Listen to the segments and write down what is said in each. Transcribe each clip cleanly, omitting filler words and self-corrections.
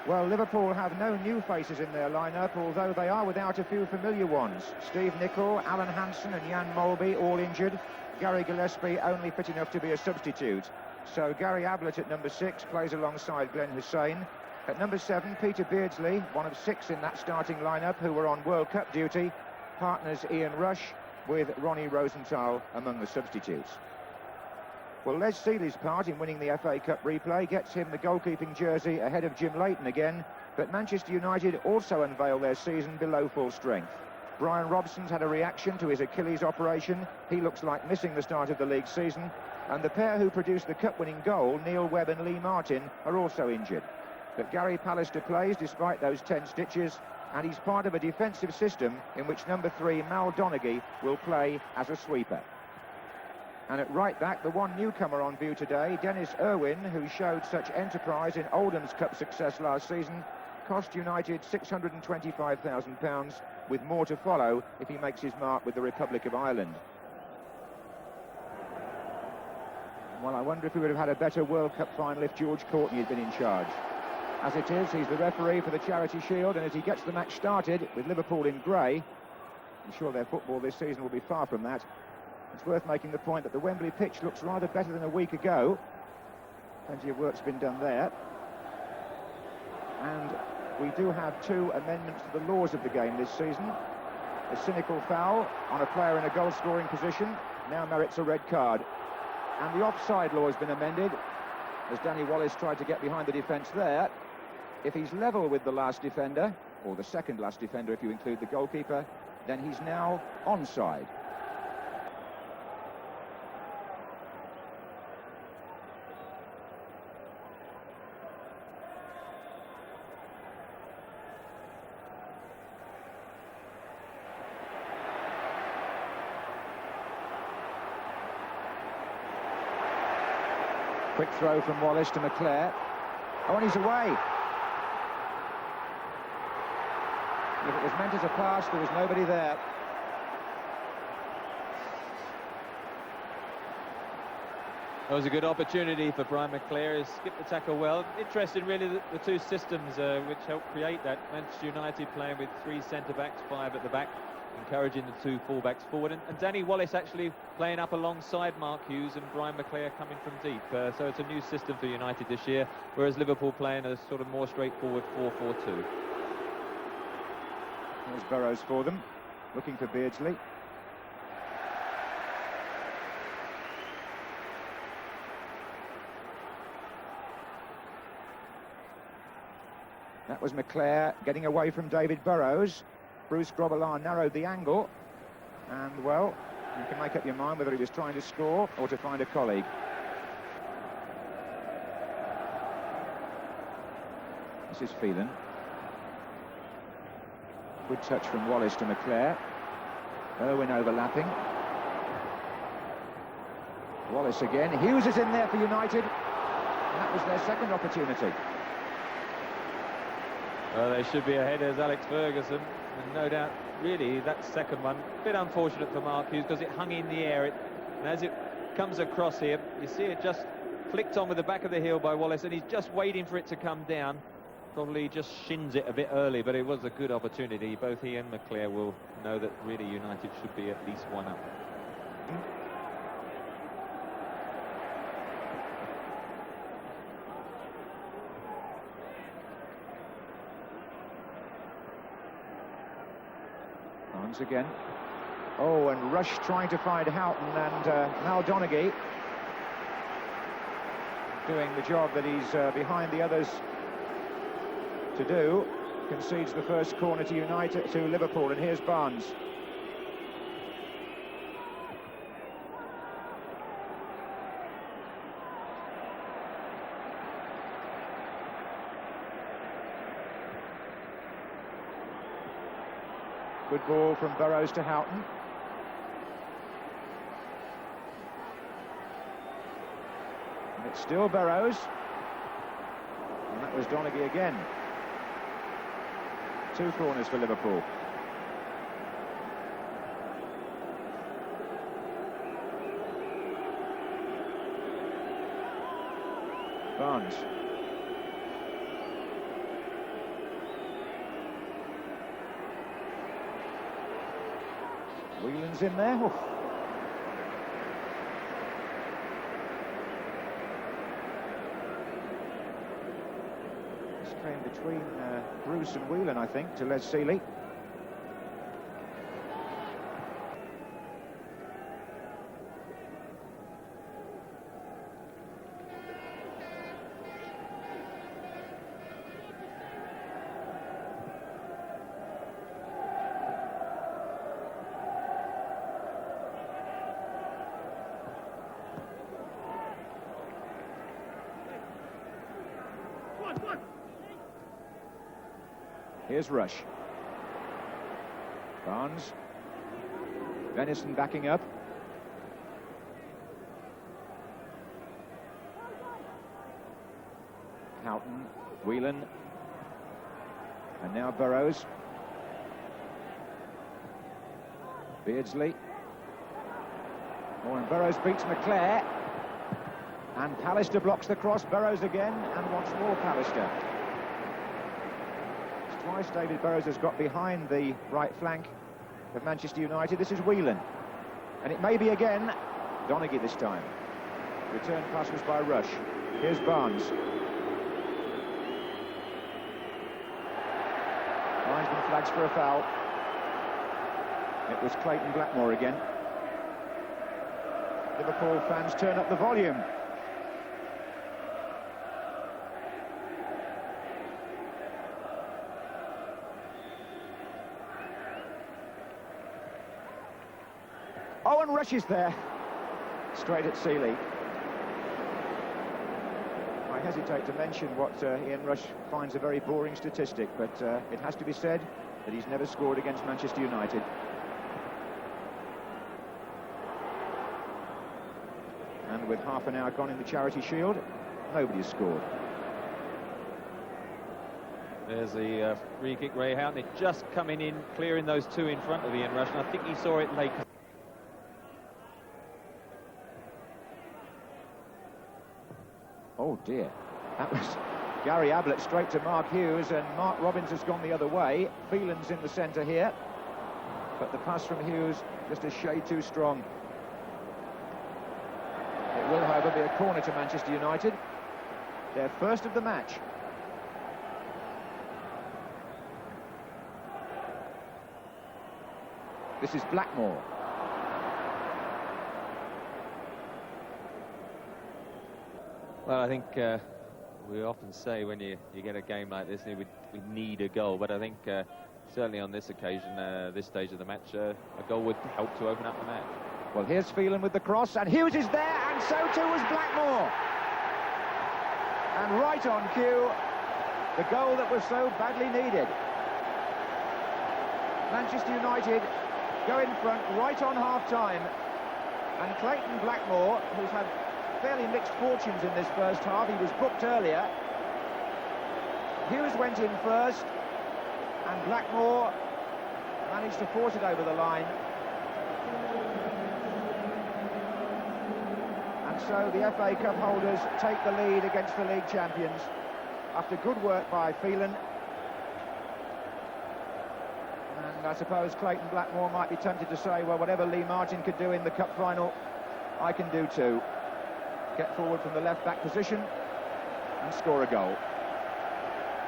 Well, Liverpool have no new faces in their lineup, although they are without a few familiar ones. Steve Nicol, Alan Hansen and Jan Molby all injured. Gary Gillespie only fit enough to be a substitute. So Gary Ablett at number 6 plays alongside Glenn Hussein. At number 7, Peter Beardsley, one of 6 in that starting lineup who were on World Cup duty. Partners Ian Rush with Ronnie Rosenthal among the substitutes. Well, Les Seeley's part in winning the FA Cup replay gets him the goalkeeping jersey ahead of Jim Leighton again, but Manchester United also unveil their season below full strength. Brian Robson's had a reaction to his Achilles operation. He looks like missing the start of the league season, and the pair who produced the cup-winning goal, Neil Webb and Lee Martin, are also injured. But Gary Pallister plays despite those 10 stitches, and he's part of a defensive system in which number 3, Mal Donaghy, will play as a sweeper. And at right back, the one newcomer on view today, Dennis Irwin, who showed such enterprise in Oldham's Cup success last season, cost United £625,000, with more to follow if he makes his mark with the Republic of Ireland. Well, I wonder if we would have had a better World Cup final if George Courtney had been in charge. As it is, he's the referee for the Charity Shield, and as he gets the match started with Liverpool in grey, I'm sure their football this season will be far from that. It's worth making the point that the Wembley pitch looks rather better than a week ago. Plenty of work's been done there. And we do have 2 amendments to the laws of the game this season. A cynical foul on a player in a goal-scoring position now merits a red card. And the offside law has been amended, as Danny Wallace tried to get behind the defence there. If he's level with the last defender, or the second last defender if you include the goalkeeper, then he's now onside. Quick throw from Wallace to McClare. Oh, and he's away. If it was meant as a pass, there was nobody there. That was a good opportunity for Brian McClare. He skipped the tackle well. Interesting, really, the 2 systems which helped create that. Manchester United playing with 3 centre-backs, 5 at the back, encouraging the 2 full-backs forward. And Danny Wallace actually playing up alongside Mark Hughes and Brian McClare coming from deep. So it's a new system for United this year, whereas Liverpool playing a sort of more straightforward 4-4-2. There's Burrows for them, looking for Beardsley. That was McClare getting away from David Burrows. Bruce Grobbelaar narrowed the angle, and, well, you can make up your mind whether he was trying to score or to find a colleague. This is Phelan. Good touch from Wallace to McClare. Irwin overlapping. Wallace again. Hughes is in there for United, and that was their second opportunity. Well, they should be ahead as Alex Ferguson, and no doubt, really, that second one, a bit unfortunate for Mark Hughes because it hung in the air. And as it comes across here, you see it just flicked on with the back of the heel by Wallace, and he's just waiting for it to come down. Probably just shins it a bit early, but it was a good opportunity. Both he and McClare will know that really United should be at least 1 up. Once again. Oh, and Rush trying to find Houghton, and Mal Donaghy doing the job that he's behind the others to do, concedes the first corner to United, to Liverpool, and here's Barnes. Good ball from Burrows to Houghton. And it's still Burrows. And that was Donaghy again. 2 corners for Liverpool. Barnes. Whelan's in there. Oof. This came between Bruce and Whelan, I think, to Les Seeley. Here's Rush. Barnes. Venison backing up. Houghton, Whelan. And now Burrows. Beardsley. Oh, and Burrows beats McClare. And Pallister blocks the cross. Burrows again, and once more Pallister. Twice David Burrows has got behind the right flank of Manchester United. This is Whelan, and it may be again Donaghy this time. Return pass was by Rush. Here's Barnes. Linesman flags for a foul. It was Clayton Blackmore again. Liverpool fans turn up the volume. Oh, and Rush is there, straight at Seeley. I hesitate to mention what Ian Rush finds a very boring statistic, but it has to be said that he's never scored against Manchester United. And with half an hour gone in the Charity Shield, nobody's scored. There's the free kick, Ray Houghton. It just coming in, clearing those two in front of Ian Rush, and I think he saw it late. Oh dear, that was Gary Ablett straight to Mark Hughes, and Mark Robbins has gone the other way. Phelan's in the centre here, but the pass from Hughes just a shade too strong. It will, however, be a corner to Manchester United, their first of the match. This is Blackmore. Well, I think we often say when you get a game like this, we need a goal. But I think certainly on this occasion, this stage of the match, a goal would help to open up the match. Well, here's Phelan with the cross, and Hughes is there, and so too was Blackmore. And right on cue, the goal that was so badly needed. Manchester United go in front right on half-time, and Clayton Blackmore, who's had fairly mixed fortunes in this first half. He was booked earlier. Hughes went in first, and Blackmore managed to force it over the line. And so the FA Cup holders take the lead against the league champions after good work by Phelan. And I suppose Clayton Blackmore might be tempted to say, well, whatever Lee Martin could do in the cup final, I can do too. Get forward from the left-back position and score a goal.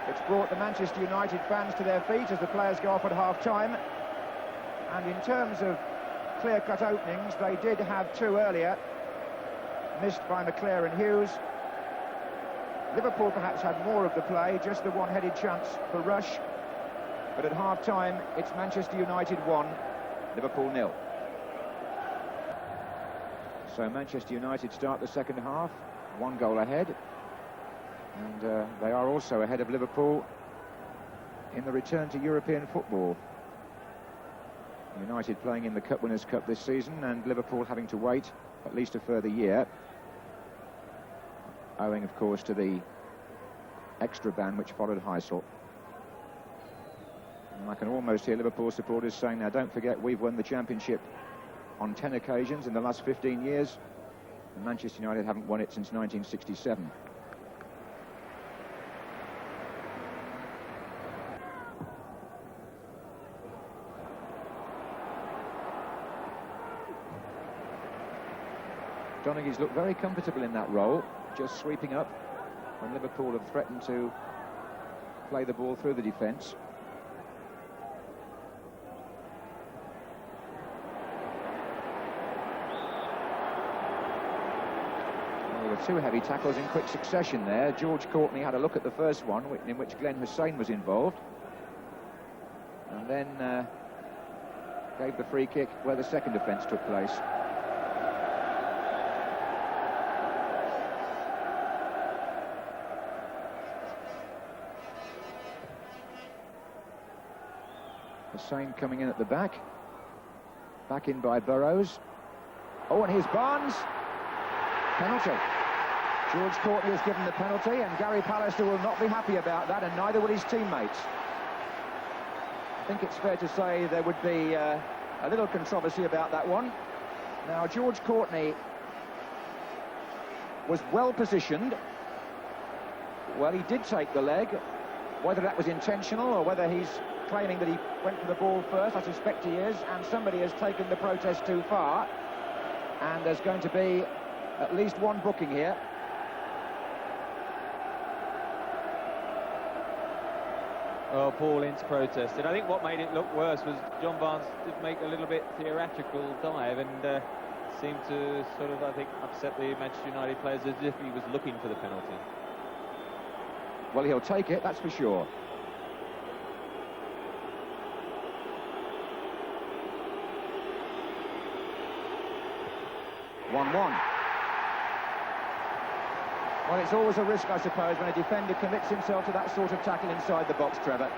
It's brought the Manchester United fans to their feet as the players go off at half-time. And in terms of clear-cut openings, they did have two earlier, missed by McClare and Hughes. Liverpool perhaps had more of the play, just the one-headed chance for Rush. But at half-time, it's Manchester United 1, Liverpool 0. So Manchester United start the second half, 1 goal ahead. And they are also ahead of Liverpool in the return to European football. United playing in the Cup Winners' Cup this season, and Liverpool having to wait at least a further year, owing, of course, to the extra ban which followed Heysel. And I can almost hear Liverpool supporters saying, now don't forget, we've won the championship on 10 occasions in the last 15 years, and Manchester United haven't won it since 1967. Donaghy's looked very comfortable in that role, just sweeping up when Liverpool have threatened to play the ball through the defence. There were two heavy tackles in quick succession there. George Courtney had a look at the first one, in which Glenn Hussein was involved, and then gave the free kick where the second offence took place. Hussein coming in at the back. Back in by Burrows. Oh, and here's Barnes. Penalty. George Courtney has given the penalty, and Gary Pallister will not be happy about that, and neither will his teammates. I think it's fair to say there would be a little controversy about that one. Now, George Courtney was well positioned. Well, he did take the leg. Whether that was intentional or whether he's claiming that he went for the ball first, I suspect he is, and somebody has taken the protest too far, and there's going to be at least one booking here. Oh, Paul Ince protested. I think what made it look worse was John Barnes did make a little bit theatrical dive and seemed to sort of, I think, upset the Manchester United players as if he was looking for the penalty. Well, he'll take it, that's for sure. One-one. Well, it's always a risk, I suppose, when a defender commits himself to that sort of tackle inside the box, Trevor.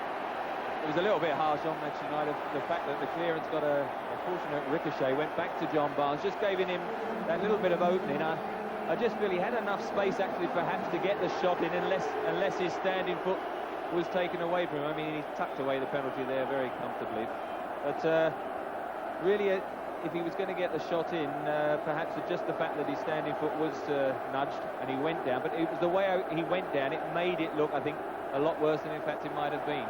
It was a little bit harsh on Manchester United. The fact that the clearance got a fortunate ricochet, went back to John Barnes, just giving him that little bit of opening. I just feel he had enough space, actually, perhaps, to get the shot in, unless his standing foot was taken away from him. I mean, he tucked away the penalty there very comfortably. But really, if he was going to get the shot in, perhaps just the fact that his standing foot was nudged and he went down, but it was the way he went down, it made it look, I think, a lot worse than in fact it might have been.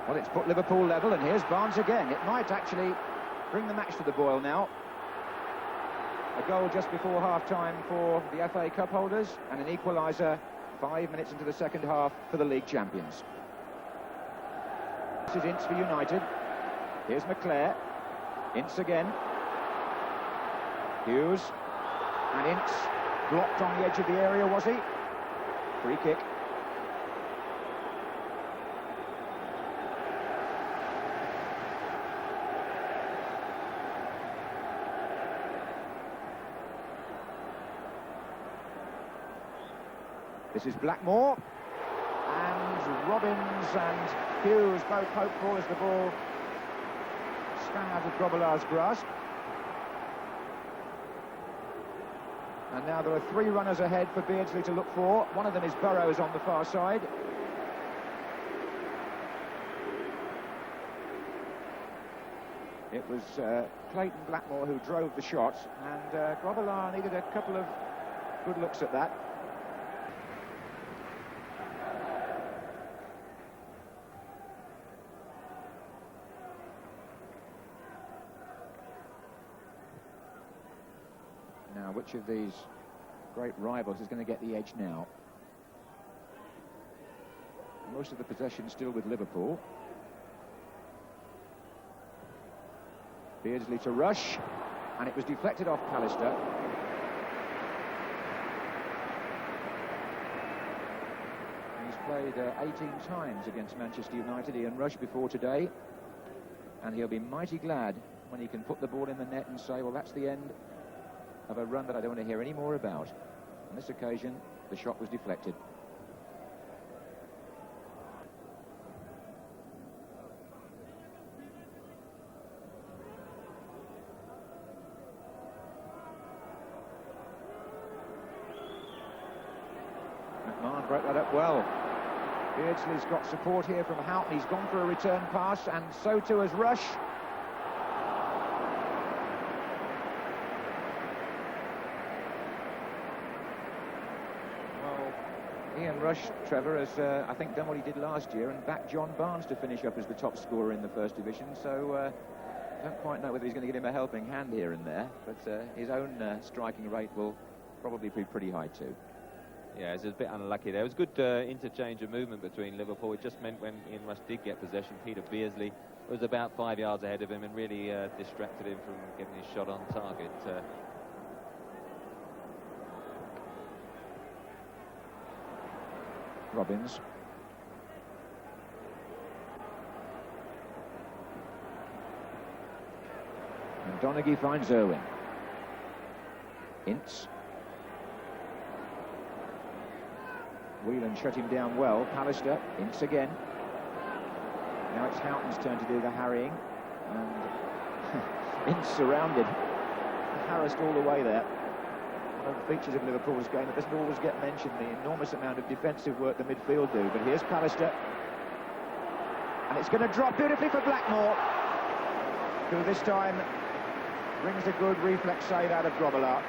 Well, it's put Liverpool level, and here's Barnes again. It might actually bring the match to the boil now. A goal just before half-time for the FA Cup holders, and an equaliser 5 minutes into the second half for the league champions. This is Ince for United. Here's McClare. Ince again. Hughes. And Ince blocked on the edge of the area, was he? Free kick. This is Blackmore. And Robbins and Hughes both hopeful as the ball sprang out of Grobbelaar's grasp. And now there are three runners ahead for Beardsley to look for. One of them is Burrows on the far side. It was Clayton Blackmore who drove the shot, and Grobbelaar needed a couple of good looks at that. Now, which of these great rivals is going to get the edge now? Most of the possession still with Liverpool. Beardsley to rush, and it was deflected off Pallister. He's played 18 times against Manchester United, Ian Rush, before today, and he'll be mighty glad when he can put the ball in the net and say, well, that's the end of a run that I don't want to hear any more about. On this occasion, the shot was deflected. McMahon broke that up well. Beardsley's got support here from Houghton. He's gone for a return pass, and so too has Rush. Ian Rush, Trevor, has, I think, done what he did last year and backed John Barnes to finish up as the top scorer in the First Division. So I don't quite know whether he's going to get him a helping hand here and there, but his own striking rate will probably be pretty high too. Yeah, it was a bit unlucky there. It was good interchange of movement between Liverpool. It just meant when Ian Rush did get possession, Peter Beardsley was about 5 yards ahead of him and really distracted him from getting his shot on target. Robbins. And Donaghy finds Irwin. Ince. Whelan shut him down well. Pallister, Ince again. Now it's Houghton's turn to do the harrying. And Ince surrounded. Harassed all the way there. One of the features of Liverpool's game that doesn't always get mentioned, the enormous amount of defensive work the midfield do. But here's Pallister. And it's going to drop beautifully for Blackmore, who this time brings a good reflex save out of Grobbelaar.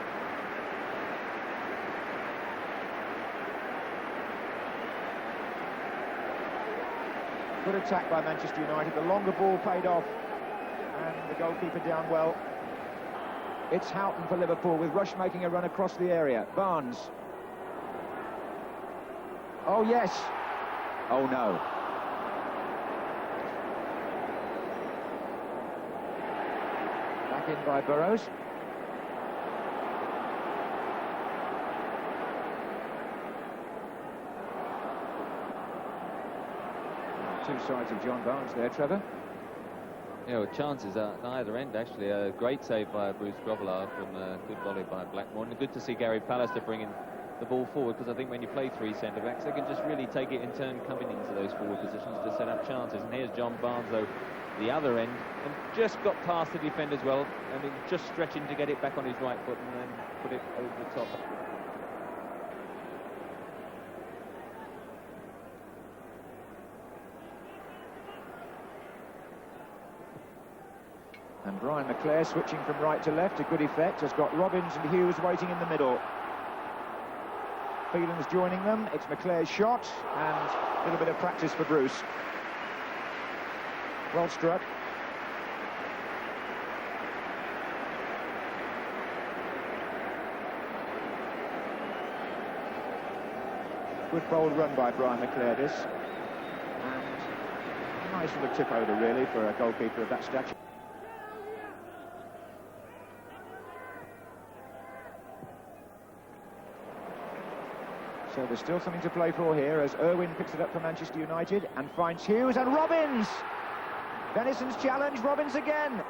Good attack by Manchester United. The longer ball paid off, and the goalkeeper down well. It's Houghton for Liverpool, with Rush making a run across the area. Barnes. Oh, yes. Oh, no. Back in by Burrows. Two sides of John Barnes there, Trevor. Yeah, well, chances at either end, actually. A great save by Bruce Grobbelaar from a good volley by Blackmore. And good to see Gary Pallister bringing the ball forward, because I think when you play three centre-backs, they can just really take it in turn coming into those forward positions to set up chances. And here's John Barnes, though, the other end, and just got past the defenders well, and just stretching to get it back on his right foot and then put it over the top. And Brian McClare switching from right to left to good effect, has got Robbins and Hughes waiting in the middle. Phelan's joining them. It's McClare's shot, and a little bit of practice for Bruce. Well struck. Good bold run by Brian McClare, this. And a nice little tip over, really, for a goalkeeper of that stature. So there's still something to play for here as Irwin picks it up for Manchester United and finds Hughes and Robbins! Venison's challenge, Robbins again!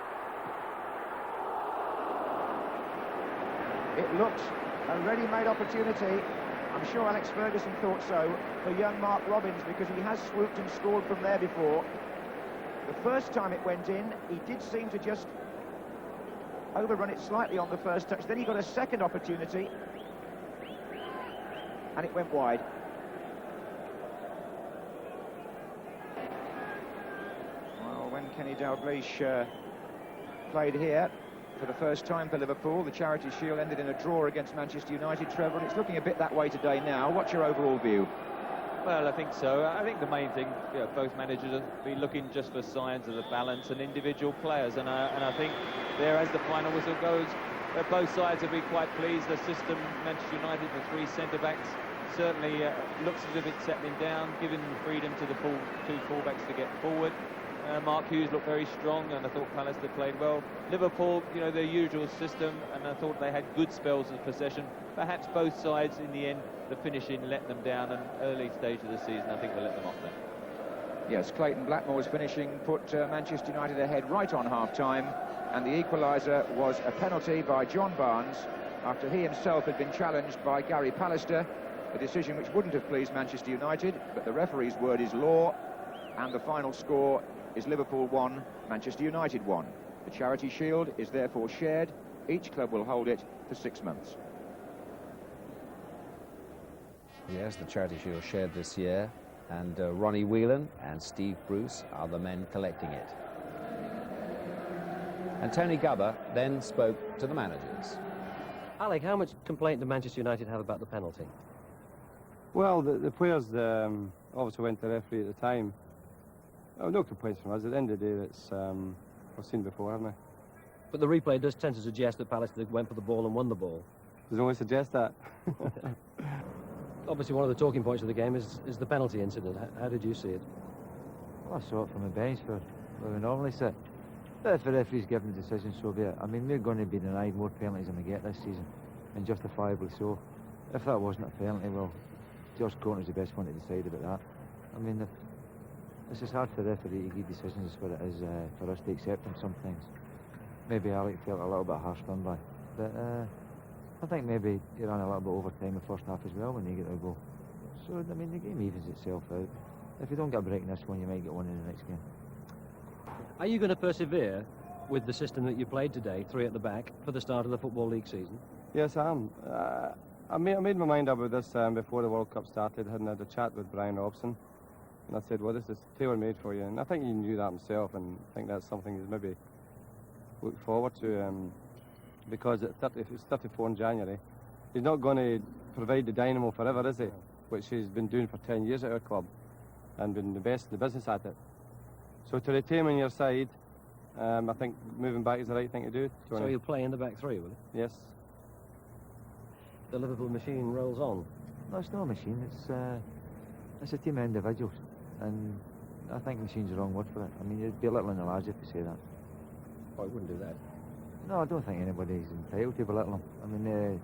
It looked a ready-made opportunity. I'm sure Alex Ferguson thought so for young Mark Robbins, because he has swooped and scored from there before. The first time it went in, he did seem to just overrun it slightly on the first touch. Then he got a second opportunity, and it went wide. Well, when Kenny Dalglish played here for the first time for Liverpool, the Charity Shield ended in a draw against Manchester United, Trevor, and it's looking a bit that way today now. What's your overall view? Well, I think so. I think the main thing, both managers will be looking just for signs of the balance and individual players, and I think there, as the final whistle goes, both sides will be quite pleased. The system, Manchester United, the three centre-backs, certainly looks as if it's settling down, giving freedom to the two full-backs to get forward. Mark Hughes looked very strong, and I thought Pallister played well. Liverpool, their usual system, and I thought they had good spells of possession. Perhaps both sides, in the end, the finishing let them down, and early stage of the season, I think they let them off there. Yes, Clayton Blackmore's finishing put Manchester United ahead right on half-time, and the equaliser was a penalty by John Barnes after he himself had been challenged by Gary Pallister, a decision which wouldn't have pleased Manchester United, but the referee's word is law, and the final score is Liverpool 1, Manchester United 1. The Charity Shield is therefore shared. Each club will hold it for 6 months. Yes, the Charity Shield shared this year, and Ronnie Whelan and Steve Bruce are the men collecting it. And Tony Gubba then spoke to the managers. Alec, how much complaint did Manchester United have about the penalty? Well, the players obviously went to the referee at the time. Oh, no complaints from us. At the end of the day, we've seen before, haven't we? But the replay does tend to suggest that Palace went for the ball and won the ball. Does only suggest that. Obviously, one of the talking points of the game is the penalty incident. How did you see it? Well, I saw it from the bench where we normally sit. But if the referee's given the decision, so be it. I mean, we're going to be denied more penalties than we get this season, and justifiably so. If that wasn't a penalty, well, George Corner's the best one to decide about that. I mean, it's just hard for the referee to give decisions as what it is for us to accept them sometimes. Maybe Alec felt a little bit harsh done by, but I think maybe he ran a little bit over time the first half as well when you get the goal. So, I mean, the game evens itself out. If you don't get a break in this one, you might get one in the next game. Are you going to persevere with the system that you played today, 3 at the back, for the start of the Football League season? Yes, I am. I made my mind up with this before the World Cup started. I had a chat with Brian Robson, and I said, well, this is tailor-made for you. And I think he knew that himself, and I think that's something he's maybe looked forward to, because if it's 34 in January, he's not going to provide the dynamo forever, is he? Which he's been doing for 10 years at our club, and been the best in the business at it. So to retain him on your side, I think moving back is the right thing to do. So you'll play in the back 3, will you? Yes. The Liverpool machine rolls on. No, it's not a machine. It's a team of individuals, and I think machine's the wrong word for it. I mean, you'd be belittling the lads if you say that. Oh, I wouldn't do that. No, I don't think anybody's entitled to belittle them. I mean,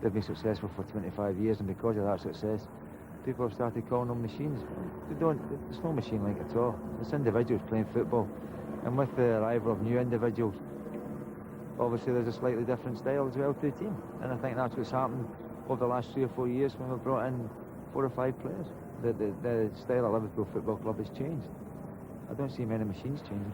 they've been successful for 25 years, and because of that success, people have started calling them machines. It's no machine like at all. It's individuals playing football, and with the arrival of new individuals, obviously there's a slightly different style as well to the team, and I think that's what's happened over the last 3 or 4 years when we've brought in 4 or 5 players. The style of Liverpool Football Club has changed. I don't see many machines changing.